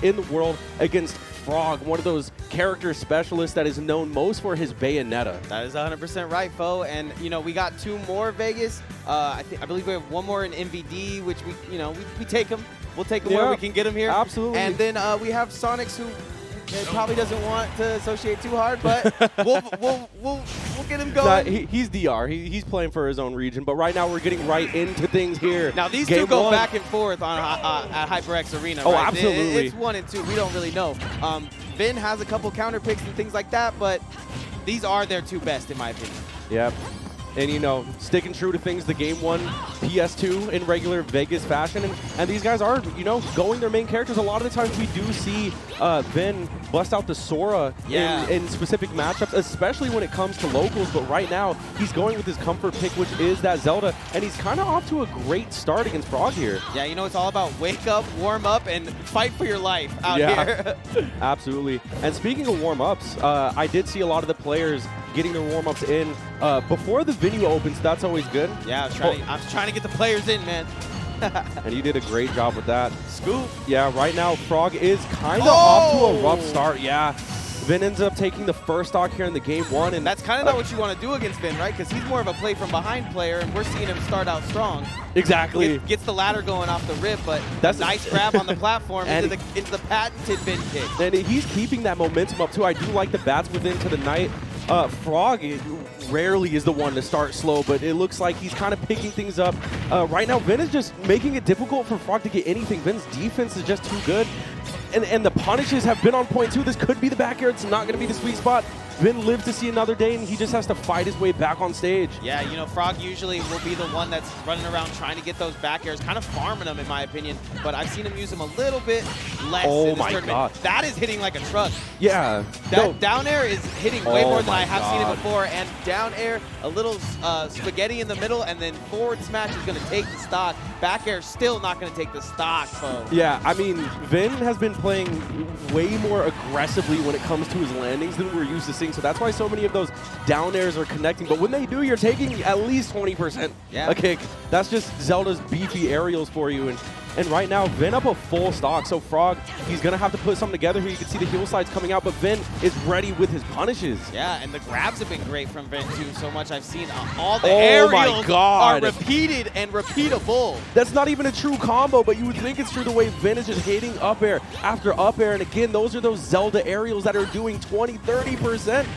in the world against Frawg, one of those character specialists that is known most for his Bayonetta. That is 100% right, Fo. And you know, we got 2 more Vegas. I believe we have 1 more in MVD, which we take him. We'll take him where we can get him here. Absolutely. And then we have Sonics, who probably doesn't want to associate too hard, but we'll get him going. He's DR. He's playing for his own region, but right now we're getting right into things here. Now these two go back and forth on at HyperX Arena. Oh, right? absolutely. It's 1 and 2. We don't really know. Vin has a couple counter picks and things like that, but these are their 2 best in my opinion. Yep. And, you know, sticking true to things the game 1 PS2 in regular Vegas fashion. And these guys are, you know, going their main characters. A lot of the times we do see Vin bust out the Sora in specific matchups, especially when it comes to locals. But right now, he's going with his comfort pick, which is that Zelda. And he's kind of off to a great start against Frawg here. Yeah, you know, it's all about wake up, warm up, and fight for your life out here. Absolutely. And speaking of warm-ups, I did see a lot of the players getting their warm-ups in before the venue opens. That's always good. Yeah, I was trying to get the players in, man. And you did a great job with that. Scoop. Yeah, right now Frawg is kind of off to a rough start. Yeah, Vin ends up taking the first stock here in the game 1. And that's kind of not what you want to do against Vin, right? Because he's more of a play from behind player, and we're seeing him start out strong. Exactly. Gets the ladder going off the rip, but that's a nice grab on the platform into the patented Vin kick. And he's keeping that momentum up too. I do like the bats within to the night. Frawg rarely is the one to start slow, but it looks like he's kind of picking things up. Right now, Vin is just making it difficult for Frawg to get anything. Vin's defense is just too good. And the punishes have been on point too. This could be the back air. It's not going to be the sweet spot. Vin lived to see another day, and he just has to fight his way back on stage. Yeah, you know, Frawg usually will be the one that's running around trying to get those back airs, kind of farming them in my opinion, but I've seen him use them a little bit less in this tournament. God. That is hitting like a truck. Yeah. That down air is hitting way more than I have seen it before, and down air, a little spaghetti in the middle, and then forward smash is going to take the stock. Back air still not going to take the stock, so. Yeah, I mean, Vin has been playing way more aggressively when it comes to his landings than we're used to seeing. So that's why so many of those down airs are connecting. But when they do, you're taking at least 20% a kick. That's just Zelda's beefy aerials for you. And right now, Vin up a full stock. So Frawg, he's going to have to put something together here. You can see the heel slides coming out, but Vin is ready with his punishes. Yeah, and the grabs have been great from Vin too. So much I've seen all the aerials are repeated and repeatable. That's not even a true combo, but you would think it's true the way Vin is just hitting up air after up air. And again, those are those Zelda aerials that are doing 20, 30%.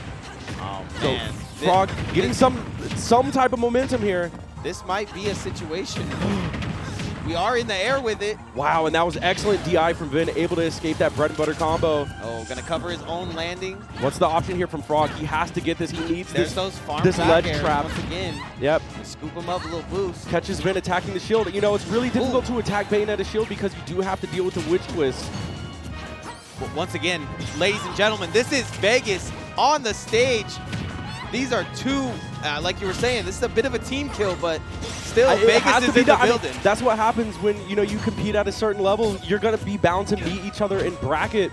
Oh, man. So Frawg getting some type of momentum here. This might be a situation. We are in the air with it. Wow, and that was excellent DI from Vin, able to escape that bread and butter combo. Oh, gonna cover his own landing. What's the option here from Frawg? He has to get this. He needs this ledge trap once again. Yep. Scoop him up, a little boost. Catches Vin attacking the shield. You know, it's really difficult to attack Bayonetta's shield because you do have to deal with the witch twist. But once again, ladies and gentlemen, this is Vegas on the stage. These are 2, like you were saying, this is a bit of a team kill, but still, Vegas is in the building. That's what happens when, you know, you compete at a certain level. You're going to be bound to meet each other in bracket.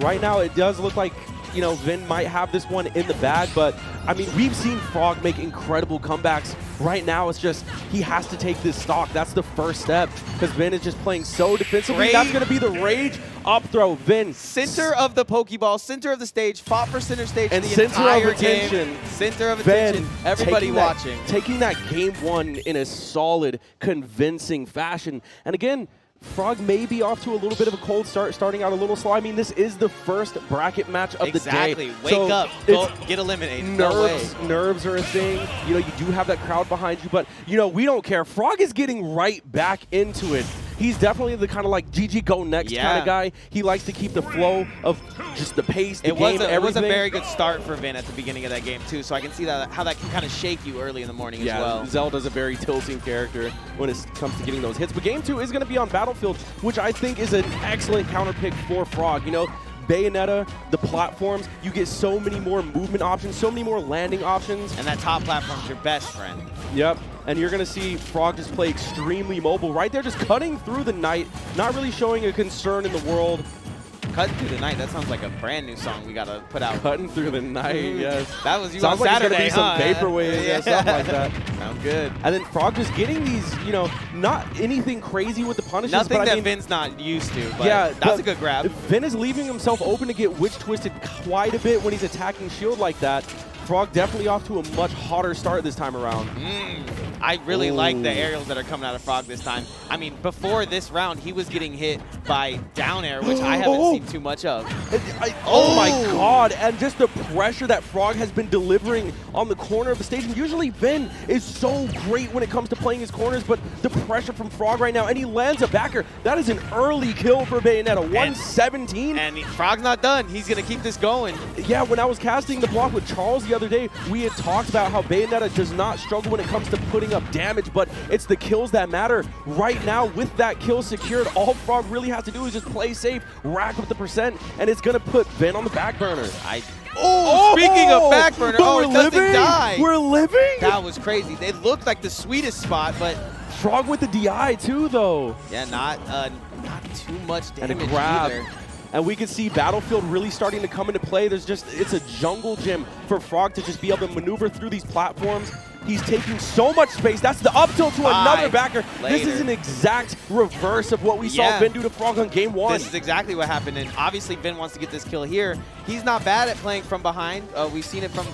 Right now, it does look like, you know, Vin might have this one in the bag, but, I mean, we've seen Frawg make incredible comebacks. Right now, it's just, he has to take this stock. That's the first step, because Vin is just playing so defensively. That's going to be the rage up throw. Vin. Center of the Pokeball, center of the stage, fought for center stage and the center of attention. Game. Center of attention. Everybody watching. Taking that game 1 in a solid, convincing fashion. And again, Frawg may be off to a little bit of a cold start, starting out a little slow. I mean, this is the first bracket match of the day. Exactly. Wake up. Go, get eliminated. Nerves are a thing. You know, you do have that crowd behind you, but, you know, we don't care. Frawg is getting right back into it. He's definitely the kind of like GG go next kind of guy. He likes to keep the flow of just the pace, the game, everything. It was a very good start for Vin at the beginning of that game too, so I can see how that can kind of shake you early in the morning as well. Zelda's a very tilting character when it comes to getting those hits. But game 2 is going to be on Battlefield, which I think is an excellent counter pick for Frawg. You know, Bayonetta, the platforms, you get so many more movement options, so many more landing options. And that top platform's your best friend. Yep. And you're going to see Frawg just play extremely mobile right there, just cutting through the night, not really showing a concern in the world. Cutting Through the Night, that sounds like a brand new song we gotta put out. Cutting Through the Night, yes. That was you sounds on like Saturday, it's gonna be some vaporwave, yeah, something like that. Sounds good. And then Frawg just getting these, you know, not anything crazy with the punishes. Nothing but that I mean, Vin's not used to, but yeah, that's a good grab. Vin is leaving himself open to get witch twisted quite a bit when he's attacking shield like that. Frawg definitely off to a much hotter start this time around. I really like the aerials that are coming out of Frawg this time. I mean, before this round, he was getting hit by down air, which I haven't seen too much of. Oh my god, and just the pressure that Frawg has been delivering on the corner of the stage. And usually Vin is so great when it comes to playing his corners, but the pressure from Frawg right now, and he lands a backer. That is an early kill for Bayonetta, 117. And Frog's not done. He's going to keep this going. Yeah, when I was casting the block with Charles the other day, we had talked about how Bayonetta does not struggle when it comes to putting up damage, but it's the kills that matter. Right now, with that kill secured, all Frawg really has to do is just play safe, rack up the percent, and it's going to put Vin on the back burner. Speaking of back burner, it doesn't die. We're living? That was crazy. It looked like the sweetest spot, but Frawg with the DI too, though. Yeah, not too much damage and a grab. either. And we can see Battlefield really starting to come into play. It's a jungle gym for Frawg to just be able to maneuver through these platforms. He's taking so much space. That's the up tilt to another backer. This is an exact reverse of what we saw Vin do to Frawg on game 1. This is exactly what happened, and obviously Vin wants to get this kill here. He's not bad at playing from behind. We've seen it from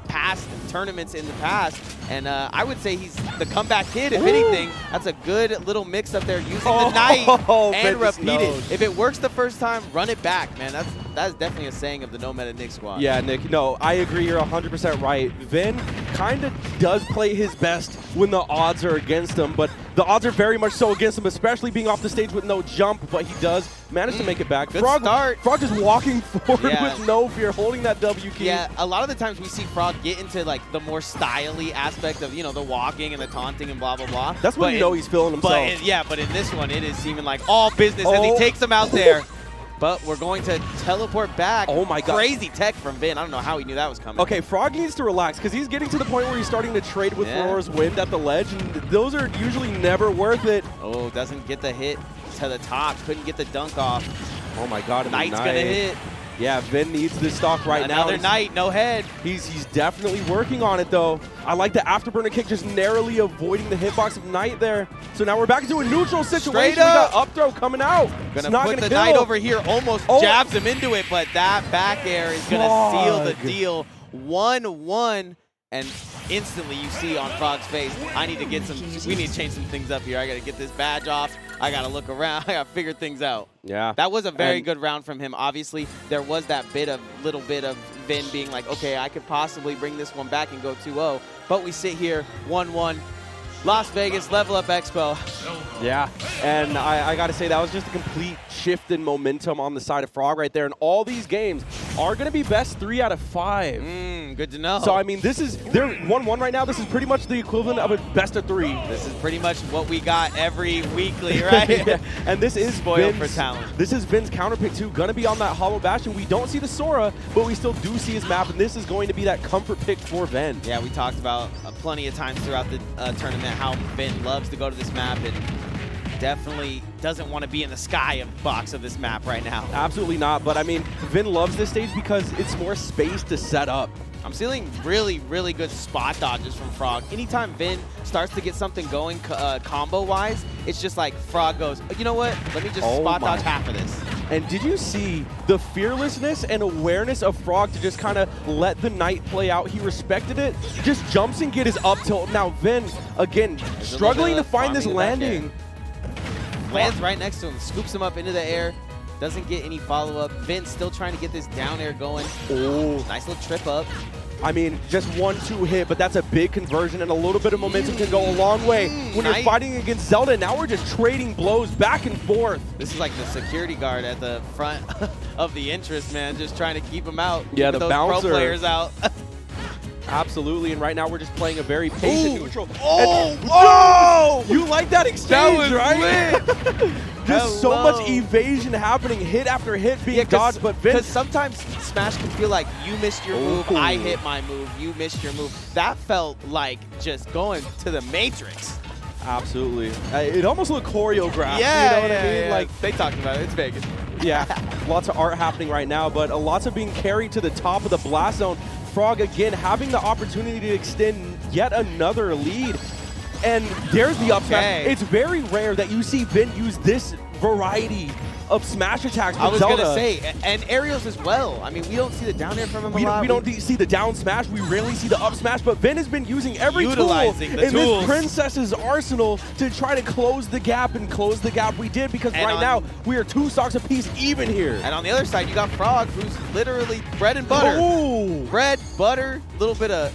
past tournaments in the past, and I would say he's the comeback kid, if anything. That's a good little mix up there, using the knight and repeat it. If it works the first time, run it back, man. That's definitely a saying of the No Meta Nick squad. Yeah, Nick, no, I agree. You're 100% right. Vin kind of does play his best when the odds are against him, but the odds are very much so against him, especially being off the stage with no jump, but he does manage to make it back. Frawg just walking forward with no fear, holding that W key. Yeah, a lot of the times we see Frawg get into like the more styly aspect of, the walking and the taunting and blah, blah, blah. That's when he's feeling himself. But in this one, it is seeming like all business as he takes him out there. But we're going to teleport back. Oh my god. Crazy tech from Vin. I don't know how he knew that was coming. Okay, Frawg needs to relax because he's getting to the point where he's starting to trade with Aurora's Wind at the ledge, and those are usually never worth it. Oh, doesn't get the hit to the top. Couldn't get the dunk off. Oh my god. Knight's going to hit. Yeah, Vin needs this stock right now. Another Knight, no head. He's definitely working on it, though. I like the afterburner kick, just narrowly avoiding the hitbox of Knight there. So now we're back into a neutral situation. Straight up. We got up throw coming out. Gonna put the Knight over here, almost jabs him into it, but that back air is going to seal the deal. 1-1. And instantly you see on Frawg's face, we need to change some things up here. I got to get this badge off. I got to look around. I got to figure things out. Yeah. That was a very good round from him. Obviously, there was that little bit of Vin being like, okay, I could possibly bring this one back and go 2-0. But we sit here 1-1. Las Vegas Level Up Expo. Yeah, and I got to say, that was just a complete shift in momentum on the side of Frawg right there. And all these games are going to be best 3 out of 5. Good to know. So, I mean, they're 1-1 right now. This is pretty much the equivalent of a best of 3. This is pretty much what we got every weekly, right? Yeah. And this is spoiled for talent. This is Vin's counter pick, too. Going to be on that Hollow Bastion. We don't see the Sora, but we still do see his map, and this is going to be that comfort pick for Vin. Yeah, we talked about plenty of times throughout the tournament how Vin loves to go to this map and definitely doesn't want to be in the sky box of this map right now. Absolutely not, but I mean, Vin loves this stage because it's more space to set up. I'm seeing really, really good spot dodges from Frawg. Anytime Vin starts to get something going combo-wise, it's just like Frawg goes, you know what, let me just spot dodge half of this. And did you see the fearlessness and awareness of Frawg to just kind of let the Knight play out? He respected it, just jumps and get his up tilt. Now Vin, again, struggling to find this landing. Lands right next to him, scoops him up into the air, doesn't get any follow-up. Vin still trying to get this down air going. Oh, nice little trip up. I mean, just 1-2 hit, but that's a big conversion, and a little bit of momentum can go a long way when you're fighting against Zelda. Now we're just trading blows back and forth. This is like the security guard at the front of the interest, man, just trying to keep him out. Yeah, the those bouncer. Pro players out. Absolutely, and right now we're just playing a very patient neutral. Oh! You like that exchange, right? Lit. Just so much evasion happening, hit after hit being dodged, but Vin. Because sometimes Smash can feel like you missed your move, I hit my move, you missed your move. That felt like just going to the Matrix. Absolutely. It almost looked choreographed. Yeah, you know what I mean? Like they talked about it. It's Vegas. Yeah, lots of art happening right now, but lots of being carried to the top of the blast zone. Frawg again having the opportunity to extend yet another lead. And there's the up smash. It's very rare that you see Vin use this variety of smash attacks from Zelda. I was going to say, and aerials as well. I mean, we don't see the down air from him a lot. We don't see the down smash. We rarely see the up smash, but Vin has been using every tool in this princess's arsenal to try to close the gap and close the gap we did, because right now we are 2 stocks apiece even here. And on the other side, you got Frawg, who's literally bread and butter. Ooh. Bread, butter, a little bit of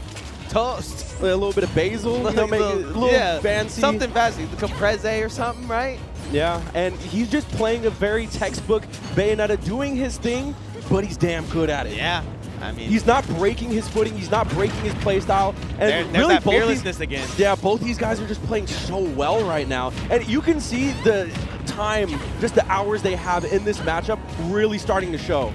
toast. A little bit of basil, you know, make it a little fancy. Something fancy, the caprese or something, right? Yeah, and he's just playing a very textbook Bayonetta, doing his thing, but he's damn good at it. Yeah, I mean, he's not breaking his footing, he's not breaking his play style, and there's really that fearlessness again. Yeah, both these guys are just playing so well right now, and you can see the time, just the hours they have in this matchup, really starting to show.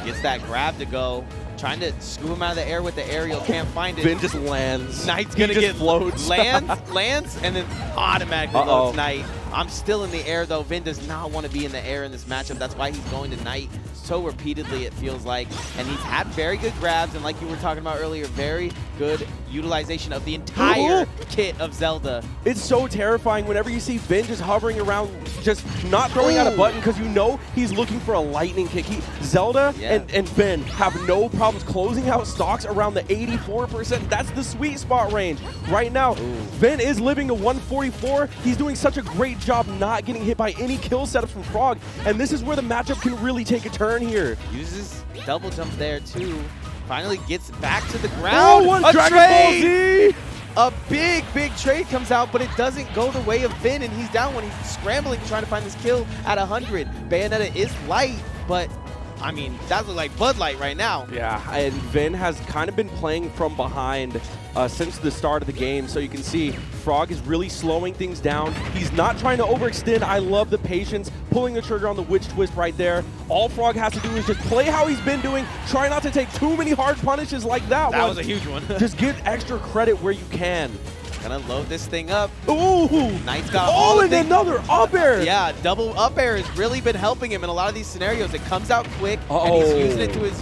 Gets that grab to go. Trying to scoop him out of the air with the aerial, can't find it. Vin just lands. Knight's gonna get floats. lands, and then automatically loads Knight. I'm still in the air though. Vin does not want to be in the air in this matchup. That's why he's going to Knight so repeatedly, it feels like. And he's had very good grabs, and like you were talking about earlier, very good utilization of the entire kit of Zelda. It's so terrifying whenever you see Vin just hovering around, just not throwing out a button, because you know he's looking for a lightning kick. Zelda and Vin have no problems closing out stocks around the 84%. That's the sweet spot range. Right now, Vin is living to 144. He's doing such a great job not getting hit by any kill setups from Frawg, and this is where the matchup can really take a turn here. Uses double jump there too. Finally gets back to the ground. Oh, one Dragon Ball Z! A big trade comes out, but it doesn't go the way of Vin, and he's down when he's scrambling trying to find this kill at 100. Bayonetta is light, but I mean, that looks like Bud Light right now. Yeah, and Vin has kind of been playing from behind since the start of the game. So you can see Frawg is really slowing things down. He's not trying to overextend. I love the patience, pulling the trigger on the witch twist right there. All Frawg has to do is just play how he's been doing. Try not to take too many hard punishes like that one. That was a huge one. Just give extra credit where you can. Gonna load this thing up. Ooh! Knight's got all the things. Another up air! Yeah, double up air has really been helping him in a lot of these scenarios. It comes out quick, and he's using it to his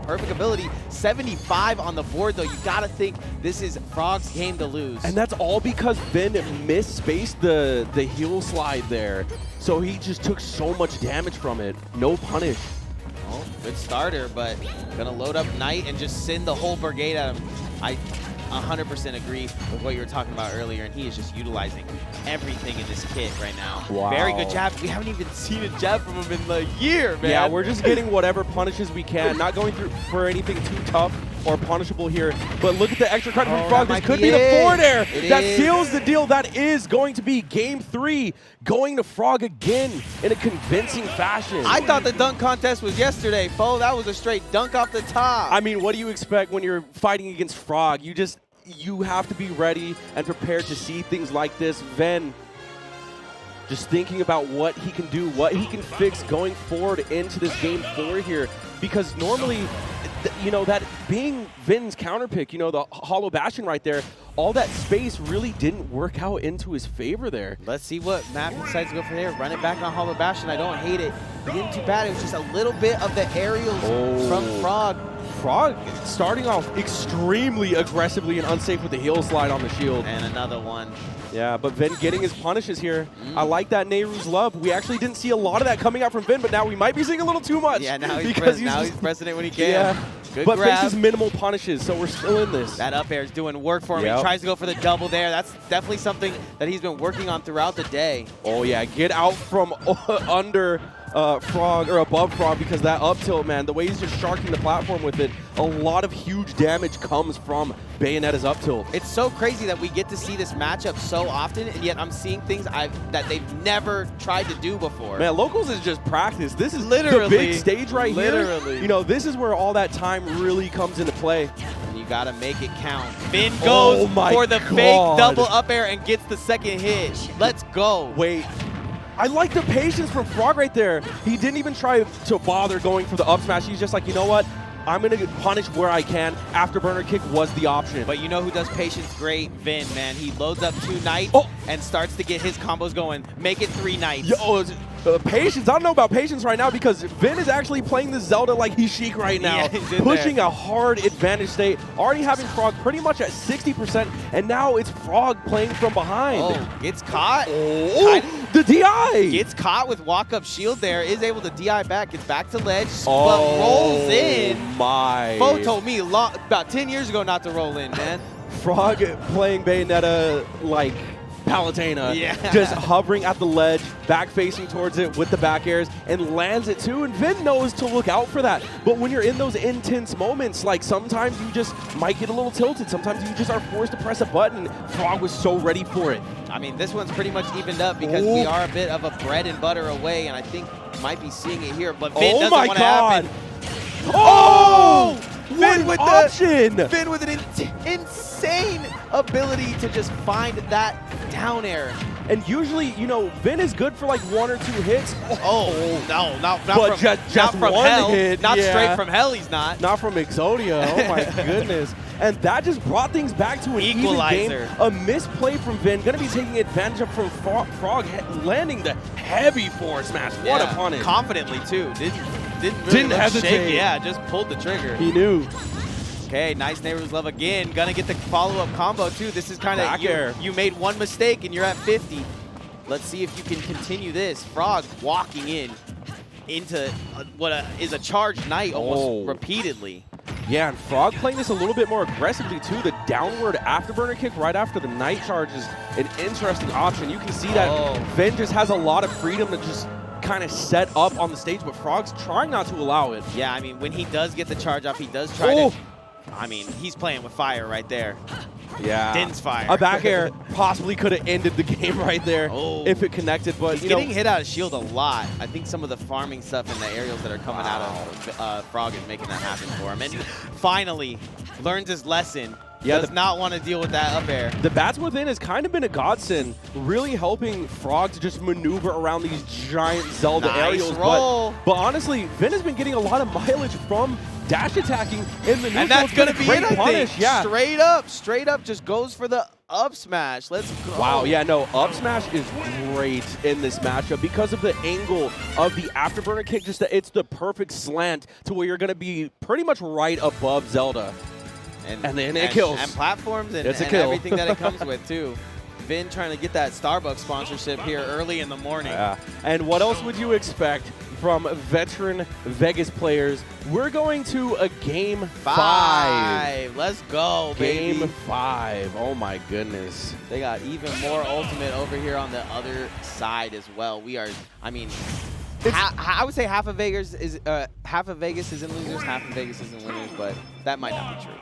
perfect ability. 75 on the board, though. You gotta think this is Frawg's game to lose. And that's all because Vin misspaced the heel slide there. So he just took so much damage from it. No punish. Oh, good starter, but gonna load up Knight and just send the whole brigade at him. I 100% agree with what you were talking about earlier, and he is just utilizing everything in this kit right now. Wow. Very good jab. We haven't even seen a jab from him in the year, man. Yeah, we're just getting whatever punishes we can, not going through for anything too tough or punishable here. But look at the extra credit from Frawg. This could be the forward air. That seals the deal. That is going to be game 3, going to Frawg again in a convincing fashion. I thought the dunk contest was yesterday, Fo. That was a straight dunk off the top. I mean, what do you expect when you're fighting against Frawg? You have to be ready and prepared to see things like this. Vin just thinking about what he can do, what he can fix going forward into this game 4 here. Because normally, you know, that being Vin's counter pick, you know, the Hollow Bastion right there, all that space really didn't work out into his favor there. Let's see what Matt decides to go for there. Run it back on Hollow Bastion. I don't hate it. It didn't too bad. It was just a little bit of the aerials from Frawg. Frawg starting off extremely aggressively and unsafe with the heel slide on the shield. And another one. Yeah, but Vin getting his punishes here. I like that Nehru's love. We actually didn't see a lot of that coming out from Vin, but now we might be seeing a little too much. Yeah, now he's pressing it when he can. Yeah, good but grab. faces minimal punishes, so we're still in this. That up air is doing work for him. He tries to go for the double there. That's definitely something that he's been working on throughout the day. Oh yeah, get out from under Frawg or above Frawg, because that up tilt, man, the way he's just sharking the platform with it, a lot of huge damage comes from Bayonetta's up tilt. It's so crazy that we get to see this matchup so often, and yet I'm seeing things that they've never tried to do before. Man, Locals is just practice. This is literally the big stage right here. Literally. You know, this is where all that time really comes into play. And you gotta make it count. Vin goes for the fake double up air and gets the second hit. Let's go. Wait. I like the patience from Frawg right there. He didn't even try to bother going for the up smash. He's just like, you know what? I'm going to punish where I can. Afterburner kick was the option. But you know who does patience great? Vin, man. He loads up 2 knights and starts to get his combos going. Make it 3 knights. Yo, patience. I don't know about patience right now because Vin is actually playing the Zelda like he's Sheik right now. Yeah, he's in pushing there. a hard advantage state. Already having Frawg pretty much at 60%. And now it's Frawg playing from behind. Oh, gets caught. Oh, the DI. Gets caught with walk-up shield there. Is able to DI back. Gets back to ledge. Oh, but rolls in. My. Fo told me about 10 years ago not to roll in, man. Frawg playing Bayonetta like Palutena, Yeah. just hovering at the ledge, back facing towards it with the back airs, and lands it too. And Vin knows to look out for that. But when you're in those intense moments, like sometimes you just might get a little tilted. Sometimes you just are forced to press a button. Frawg was so ready for it. I mean, this one's pretty much evened up because we are a bit of a bread and butter away, and I think might be seeing it here. But Vin doesn't want to happen. Oh! Vin with option! Vin with an insane ability to just find that down air. And usually, you know, Vin is good for like 1 or 2 hits. Oh, no, not but from, just not from one hell. hit. Not yeah. straight from hell, he's not. Not from Exodia. Oh my goodness. And that just brought things back to an Equalizer. even game. A misplay from Vin. Going to be taking advantage of from Frawg landing the heavy forward smash. What a punish. Confidently, too. Didn't really look hesitate. shaky. Yeah, just pulled the trigger. He knew. Okay, nice neighbors love again. Gonna get the follow-up combo, too. This is kind of, you made one mistake and you're at 50. Let's see if you can continue this. Frawg walking into what is a charged knight almost repeatedly. Yeah, and Frawg playing this a little bit more aggressively, too. The downward afterburner kick right after the knight charge is an interesting option. You can see that Vin just has a lot of freedom to just kind of set up on the stage, but Frog's trying not to allow it. Yeah, I mean, when he does get the charge off, he does try to... I mean, he's playing with fire right there. Yeah. Din's fire. A back air possibly could have ended the game right there if it connected, but he's getting hit out of shield a lot. I think some of the farming stuff and the aerials that are coming out of Frawg is making that happen for him. And finally learns his lesson. Yeah, does not want to deal with that up air. The bats within has kind of been a godsend, really helping Frawg to just maneuver around these giant Zelda aerials. But honestly, Vin has been getting a lot of mileage from dash attacking in the neutral. And that's going to be it, I think. Yeah. Straight up just goes for the up smash. Let's go. Wow, yeah, no, up smash is great in this matchup because of the angle of the afterburner kick. Just that it's the perfect slant to where you're going to be pretty much right above Zelda. And then it kills. And platforms and everything that it comes with, too. Vin trying to get that Starbucks sponsorship here early in the morning. Yeah. And what else would you expect from veteran Vegas players? We're going to a game 5. Let's go, baby. Game 5. Oh, my goodness. They got even more ultimate over here on the other side as well. We are, I mean... I would say half of Vegas is in losers, half of Vegas is in winners, but that might not be true.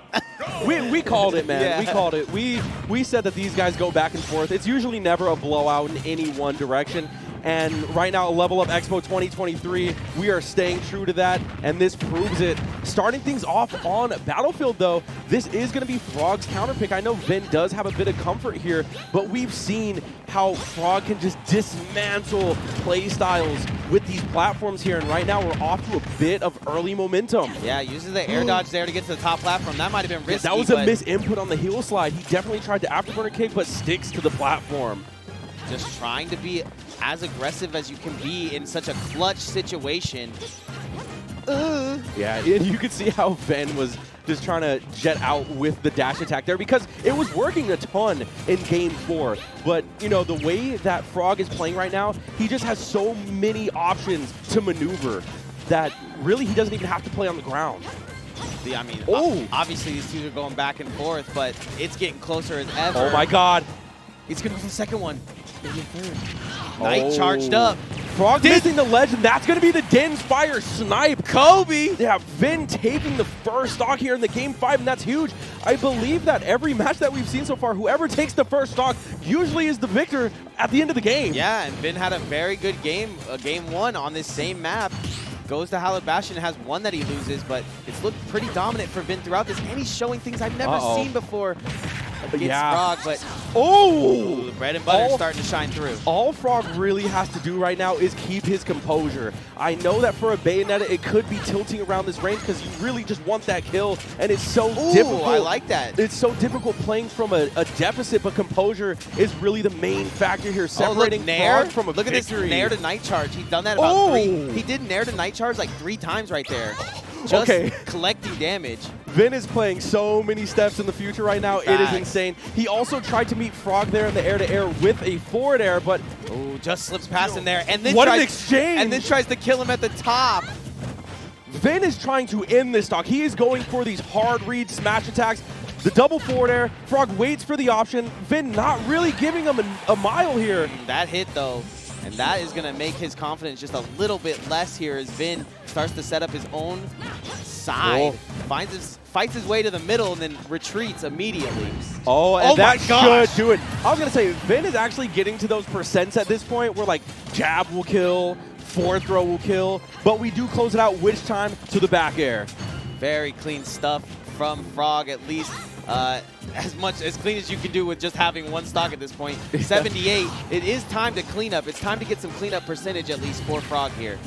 we called it, man. Yeah. We called it. We said that these guys go back and forth. It's usually never a blowout in any one direction. And right now, Level Up Expo 2023, we are staying true to that, and this proves it. Starting things off on Battlefield, though, this is going to be Frawg's counter pick. I know Vin does have a bit of comfort here, but we've seen how Frawg can just dismantle play styles with these platforms here, and right now we're off to a bit of early momentum. Yeah, uses the air dodge there to get to the top platform. That might have been risky. That was a misinput on the heel slide. He definitely tried to afterburner kick, but sticks to the platform. Just trying to be as aggressive as you can be in such a clutch situation. Yeah, and you could see how Vin was just trying to jet out with the dash attack there because it was working a ton in Game 4. But, you know, the way that Frawg is playing right now, he just has so many options to maneuver that really he doesn't even have to play on the ground. I mean, obviously these two are going back and forth, but it's getting closer as ever. Oh, my God. He's going to go for the second one. Maybe a third. Knight charged up. Frawg missing the ledge, and that's going to be the Din's Fire snipe. Kobe! Yeah, Vin taking the first stock here in the Game 5, and that's huge. I believe that every match that we've seen so far, whoever takes the first stock usually is the victor at the end of the game. Yeah, and Vin had a very good game, Game 1 on this same map. Goes to Hallowed Bastion, has one that he loses, but it's looked pretty dominant for Vin throughout this, and he's showing things I've never seen before against Frawg, but Oh! The bread and butter starting to shine through. All Frawg really has to do right now is keep his composure. I know that for a Bayonetta, it could be tilting around this range because you really just want that kill, and it's so difficult. I like that. It's so difficult playing from a deficit, but composure is really the main factor here, separating Frawg from a Look at this Nair to Night Charge. He's done that about He did Nair to Night Charge like 3 times right there. Just collecting damage. Vin is playing so many steps in the future right now. It is insane. He also tried to meet Frawg there in the air-to-air with a forward air, but just slips past him there, and then what an exchange! And then tries to kill him at the top. Vin is trying to end this stock. He is going for these hard read smash attacks. The double forward air. Frawg waits for the option. Vin not really giving him a mile here. That hit though. And that is going to make his confidence just a little bit less here as Vin starts to set up his own side. Fights his way to the middle and then retreats immediately. Oh, and that should do it. I was going to say, Vin is actually getting to those percents at this point where like jab will kill, forward throw will kill, but we do close it out which time to the back air. Very clean stuff from Frawg, at least. As clean as you can do with just having one stock at this point. 78. It is time to clean up. It's time to get some cleanup percentage at least for Frawg here.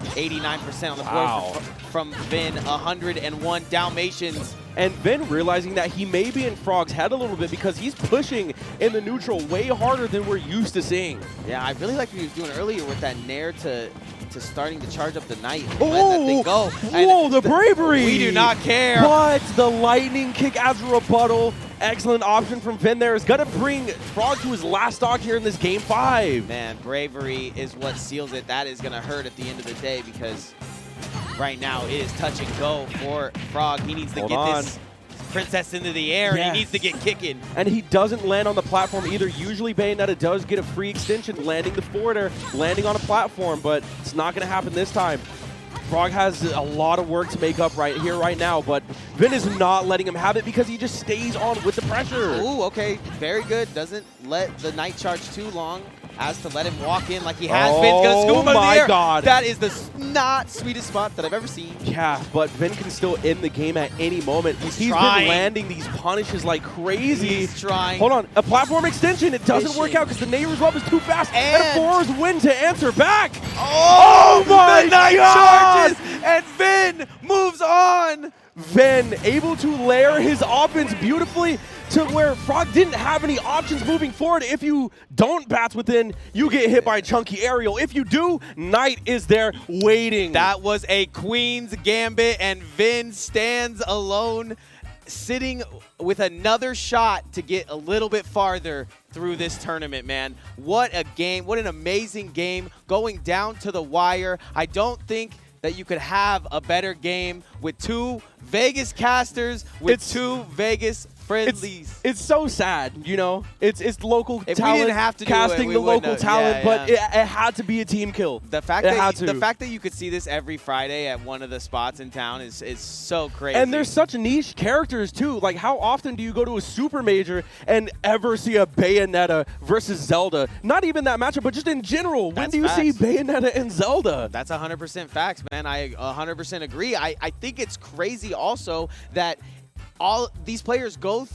89% on the board from Vin. 101 Dalmatians. And Vin realizing that he may be in Frawg's head a little bit because he's pushing in the neutral way harder than we're used to seeing. Yeah, I really like what he was doing earlier with that Nair to starting to charge up the Knight and letting that thing go. Whoa, the bravery! We do not care. But the lightning kick as a rebuttal. Excellent option from Vin there. Is going to bring Frawg to his last stock here in this Game 5. Man, bravery is what seals it. That is going to hurt at the end of the day because right now it is touch and go for Frawg. He needs to get this princess into the air, and he needs to get kicking. And he doesn't land on the platform either. Usually Bayonetta does get a free extension, landing the forward air, landing on a platform, but it's not going to happen this time. Frawg has a lot of work to make up right here, right now, but Vin is not letting him have it because he just stays on with the pressure. Ooh, okay, very good. Doesn't let the Night Charge too long. Has to let him walk in like he has been. Gonna scoop him out of the air. God. That is the not sweetest spot that I've ever seen. Yeah, but Vin can still end the game at any moment. He's been landing these punishes like crazy. He's trying. Hold on, a platform extension. It doesn't work out because the neighbor's up is too fast. And a forwards win to answer back. Oh my the Night charges, and Vin moves on. Vin able to layer his offense beautifully to where Frawg didn't have any options moving forward. If you don't bats within, you get hit by a chunky aerial. If you do, Knight is there waiting. That was a Queen's Gambit, and Vin stands alone, sitting with another shot to get a little bit farther through this tournament, man. What a game. What an amazing game going down to the wire. I don't think that you could have a better game with 2 Vegas casters, with 2 Vegas friendlies. It's so sad, you know. It's local if talent we didn't have to casting the local talent, but it had to be a team kill. The fact that you could see this every Friday at one of the spots in town is so crazy. And there's such niche characters too. Like, how often do you go to a super major and ever see a Bayonetta versus Zelda? Not even that matchup, but just in general. When do you see Bayonetta and Zelda? That's 100% facts, man. I 100% agree. I think it's crazy also that all these players go through